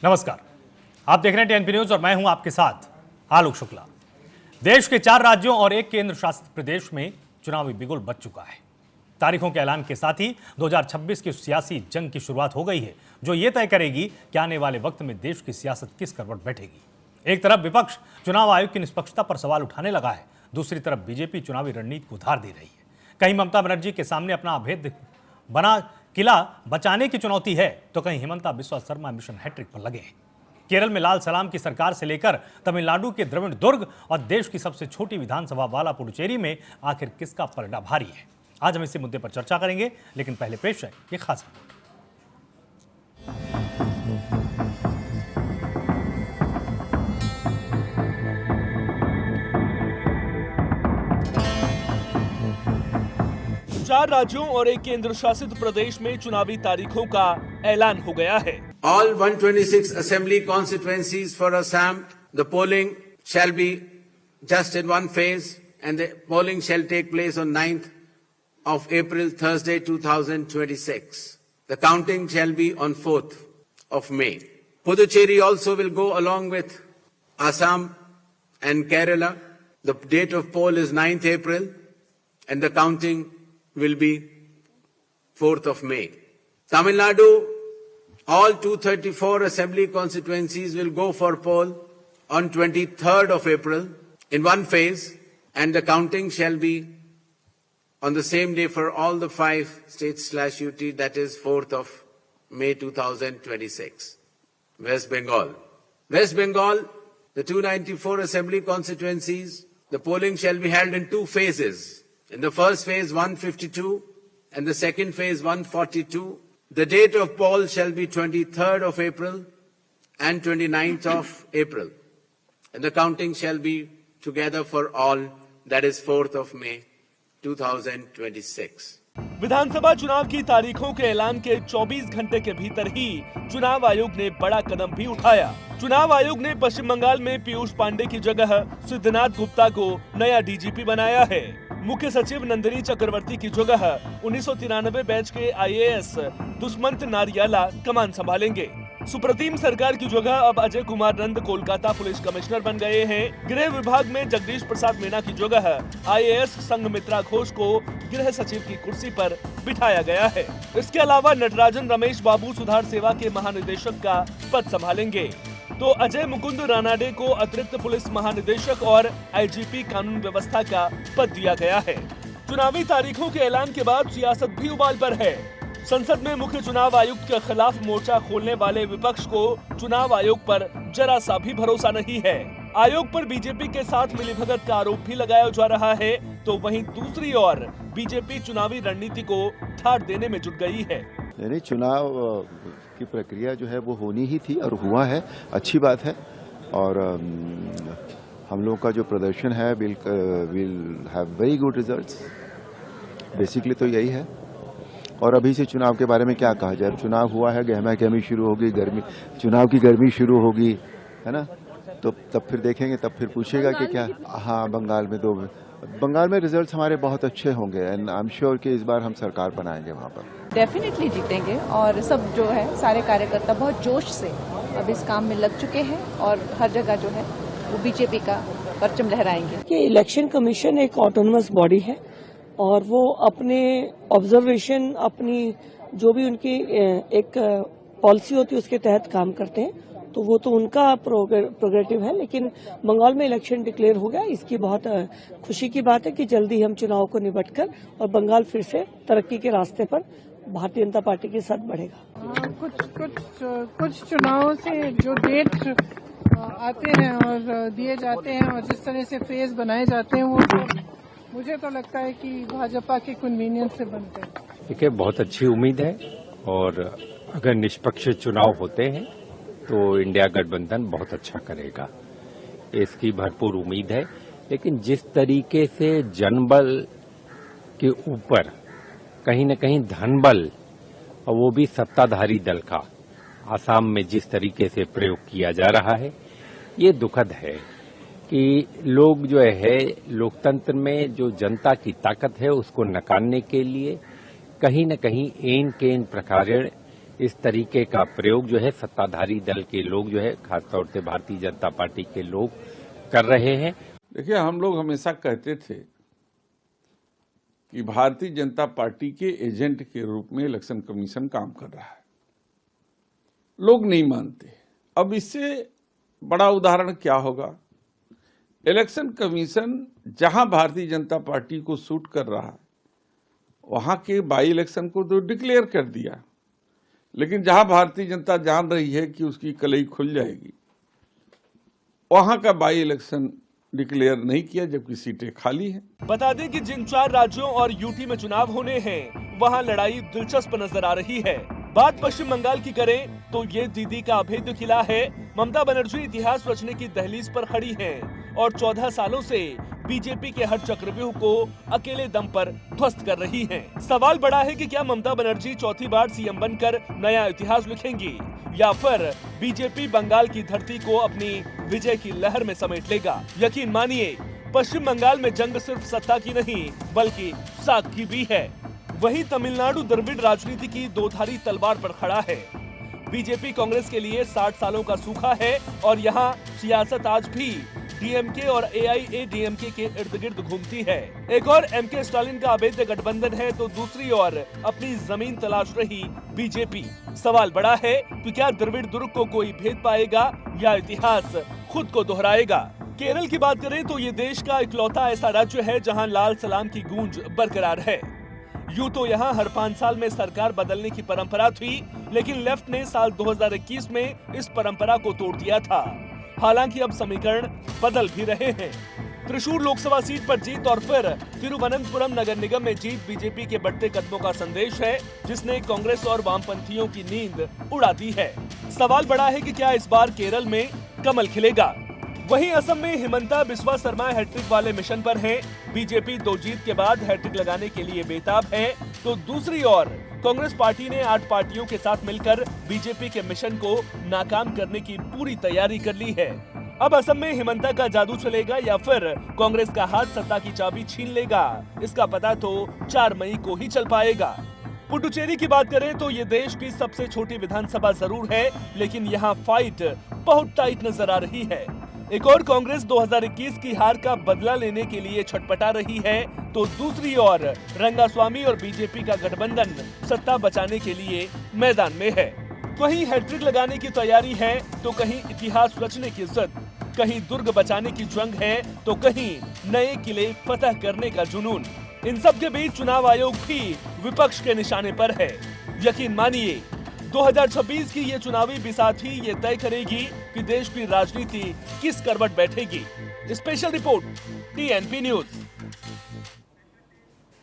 नमस्कार, आप देख रहे हैं टीएनपी न्यूज और मैं हूं आपके साथ आलोक शुक्ला। देश के 4 राज्यों और 1 केंद्र शासित प्रदेश में चुनावी बिगुल बज चुका है। तारीखों के ऐलान के साथ ही 2026 की सियासी जंग की शुरुआत हो गई है, जो ये तय करेगी कि आने वाले वक्त में देश की सियासत किस करवट बैठेगी। एक तरफ विपक्ष चुनाव आयोग की निष्पक्षता पर सवाल उठाने लगा है, दूसरी तरफ बीजेपी चुनावी रणनीति को उधार दे रही है। कहीं ममता बनर्जी के सामने अपना अभेद्य बना किला बचाने की चुनौती है, तो कहीं हिमंता बिस्वा शर्मा मिशन हैट्रिक पर लगे हैं। केरल में लाल सलाम की सरकार से लेकर तमिलनाडु के द्रविड़ दुर्ग और देश की सबसे छोटी विधानसभा वाला पुडुचेरी में आखिर किसका पलड़ा भारी है, आज हम इसी मुद्दे पर चर्चा करेंगे। लेकिन पहले पेश है ये खास रिपोर्ट। चार राज्यों और 1 केंद्र शासित प्रदेश में चुनावी तारीखों का ऐलान हो गया है। All 126 assembly constituencies for Assam, the polling shall be just in one phase, and the polling shall take place on 9th of April, Thursday, 2026. The counting shall be on 4th of May. Puducherry also will go along with Assam and Kerala. The date of poll is 9th April, and the counting will be 4th of May. Tamil Nadu, all 234 assembly constituencies will go for poll on 23rd of April in one phase, and the counting shall be on the same day for all the 5 states/UT, that is 4th of May 2026. West Bengal. West Bengal, the 294 assembly constituencies, the polling shall be held in 2 phases. In the first phase, 152, and the second phase, 142. The date of poll shall be 23rd of April and 29th of April. And the counting shall be together for all, that is 4th of May 2026. विधानसभा चुनाव की तारीखों के ऐलान के 24 घंटे के भीतर ही चुनाव आयोग ने बड़ा कदम भी उठाया। चुनाव आयोग ने पश्चिम बंगाल में पीयूष पांडे की जगह सिद्धनाथ गुप्ता को नया डीजीपी बनाया है। मुख्य सचिव नंदिनी चक्रवर्ती की जगह 1993 बैच के आईएएस दुष्मंत नारियाला कमान संभालेंगे। सुप्रतिम सरकार की जगह अब अजय कुमार नंद कोलकाता पुलिस कमिश्नर बन गए हैं। गृह विभाग में जगदीश प्रसाद मीना की जगह आईएएस संघमित्रा घोष को गृह सचिव की कुर्सी पर बिठाया गया है। इसके अलावा नटराजन रमेश बाबू सुधार सेवा के महानिदेशक का पद संभालेंगे, तो अजय मुकुंद रानाडे को अतिरिक्त पुलिस महानिदेशक और आईजीपी कानून व्यवस्था का पद दिया गया है। चुनावी तारीखों के ऐलान के बाद सियासत भी उबाल पर है। संसद में मुख्य चुनाव आयुक्त के खिलाफ मोर्चा खोलने वाले विपक्ष को चुनाव आयोग पर जरा सा भी भरोसा नहीं है। आयोग पर बीजेपी के साथ मिलीभगत का आरोप भी लगाया जा रहा है, तो वहीं दूसरी ओर बीजेपी चुनावी रणनीति को थाट देने में जुट गई है। चुनाव की प्रक्रिया जो है वो होनी ही थी और हुआ है, अच्छी बात है। और हम लोगों का जो प्रदर्शन है will have very good results. Basically तो यही है। और अभी से चुनाव के बारे में क्या कहा जाए, चुनाव हुआ है, गहमा गहमी शुरू होगी, चुनाव की गर्मी शुरू होगी, है ना। तो तब फिर देखेंगे, तब फिर पूछेगा कि क्या। हाँ, बंगाल में रिजल्ट्स हमारे बहुत अच्छे होंगे एंड आई एम श्योर कि इस बार हम सरकार बनाएंगे वहाँ पर। डेफिनेटली जीतेंगे और सब जो है सारे कार्यकर्ता बहुत जोश से अब इस काम में लग चुके हैं और हर जगह जो है वो बीजेपी का परचम लहराएंगे। कि इलेक्शन कमीशन एक ऑटोनमस बॉडी है और वो अपने ऑब्जर्वेशन, अपनी जो भी उनकी एक पॉलिसी होती है उसके तहत काम करते हैं, तो वो तो उनका प्रोग्रेटिव है। लेकिन बंगाल में इलेक्शन डिक्लेयर हो गया, इसकी बहुत खुशी की बात है कि जल्दी हम चुनाव को निपटकर और बंगाल फिर से तरक्की के रास्ते पर भारतीय जनता पार्टी के साथ बढ़ेगा। कुछ चुनावों से जो डेट आते हैं और दिए जाते हैं और जिस तरह से फेज बनाए जाते हैं, वो तो मुझे तो लगता है कि भाजपा के कन्वीनियंस से बनते हैं। देखिए, बहुत अच्छी उम्मीद है और अगर निष्पक्ष चुनाव होते हैं तो इंडिया गठबंधन बहुत अच्छा करेगा, इसकी भरपूर उम्मीद है। लेकिन जिस तरीके से जनबल के ऊपर कहीं न कहीं धनबल, और वो भी सत्ताधारी दल का, आसाम में जिस तरीके से प्रयोग किया जा रहा है, ये दुखद है कि लोग जो है लोकतंत्र में जो जनता की ताकत है उसको नकारने के लिए कहीं न कहीं एन केन प्रकार इस तरीके का प्रयोग जो है सत्ताधारी दल के लोग जो है खासतौर से भारतीय जनता पार्टी के लोग कर रहे हैं। देखिए, हम लोग हमेशा कहते थे कि भारतीय जनता पार्टी के एजेंट के रूप में इलेक्शन कमीशन काम कर रहा है। लोग नहीं मानते। अब इससे बड़ा उदाहरण क्या होगा? इलेक्शन कमीशन जहां भारतीय जनता पार्टी को सूट कर रहा है वहां के बाई इलेक्शन को तो डिक्लेयर कर दिया, लेकिन जहां भारतीय जनता जान रही है कि उसकी कलई खुल जाएगी वहां का बाई इलेक्शन डिक्लेयर नहीं किया, जबकि सीटें खाली हैं। बता दें कि जिन 4 राज्यों और यूटी में चुनाव होने हैं वहां लड़ाई दिलचस्प नजर आ रही है। बात पश्चिम बंगाल की करें तो ये दीदी का अभेद्य किला है। ममता बनर्जी इतिहास रचने की दहलीज पर खड़ी हैं और 14 सालों से बीजेपी के हर चक्रव्यूह को अकेले दम पर ध्वस्त कर रही हैं। सवाल बड़ा है कि क्या ममता बनर्जी चौथी बार सीएम बनकर नया इतिहास लिखेंगी या फिर बीजेपी बंगाल की धरती को अपनी विजय की लहर में समेट लेगा। यकीन मानिए, पश्चिम बंगाल में जंग सिर्फ सत्ता की नहीं बल्कि साख की भी है। वहीं तमिलनाडु द्रविड़ राजनीति की दोधारी तलवार पर खड़ा है। बीजेपी कांग्रेस के लिए 60 सालों का सूखा है और यहाँ सियासत आज भी डीएमके और एआईएडीएमके के इर्द गिर्द घूमती है। एक और एमके स्टालिन का अवैध गठबंधन है तो दूसरी ओर अपनी जमीन तलाश रही बीजेपी। सवाल बड़ा है कि क्या द्रविड़ दुर्ग को कोई भेद पाएगा या इतिहास खुद को दोहराएगा। केरल की बात करें तो ये देश का इकलौता ऐसा राज्य है जहां लाल सलाम की गूंज बरकरार है। यूं तो यहां हर 5 साल में सरकार बदलने की परंपरा थी, लेकिन लेफ्ट ने साल 2021 में इस परंपरा को तोड़ दिया था। हालांकि अब समीकरण बदल भी रहे हैं। त्रिशूर लोकसभा सीट पर जीत और फिर तिरुवनंतपुरम नगर निगम में जीत बीजेपी के बढ़ते कदमों का संदेश है, जिसने कांग्रेस और वामपंथियों की नींद उड़ा दी है। सवाल बड़ा है कि क्या इस बार केरल में कमल खिलेगा। वहीं असम में हिमंता बिस्वा शर्मा हैट्रिक वाले मिशन पर हैं। बीजेपी 2 जीत के बाद हैट्रिक लगाने के लिए बेताब है, तो दूसरी ओर कांग्रेस पार्टी ने 8 पार्टियों के साथ मिलकर बीजेपी के मिशन को नाकाम करने की पूरी तैयारी कर ली है। अब असम में हिमंता का जादू चलेगा या फिर कांग्रेस का हाथ सत्ता की चाबी छीन लेगा, इसका पता तो 4 मई को ही चल पाएगा। पुडुचेरी की बात करें तो ये देश की सबसे छोटी विधानसभा जरूर है, लेकिन यहाँ फाइट बहुत टाइट नजर आ रही है। एक और कांग्रेस 2021 की हार का बदला लेने के लिए छटपटा रही है, तो दूसरी ओर रंगास्वामी और बीजेपी का गठबंधन सत्ता बचाने के लिए मैदान में है। कहीं हैट्रिक लगाने की तैयारी है तो कहीं इतिहास रचने की जिद, कहीं दुर्ग बचाने की जंग है तो कहीं नए किले फतह करने का जुनून। इन सब के बीच चुनाव आयोग भी विपक्ष के निशाने पर है। यकीन मानिए, 2026 की ये चुनावी बिसात ही ये तय करेगी कि देश की राजनीति किस करवट बैठेगी। Special report TNP news.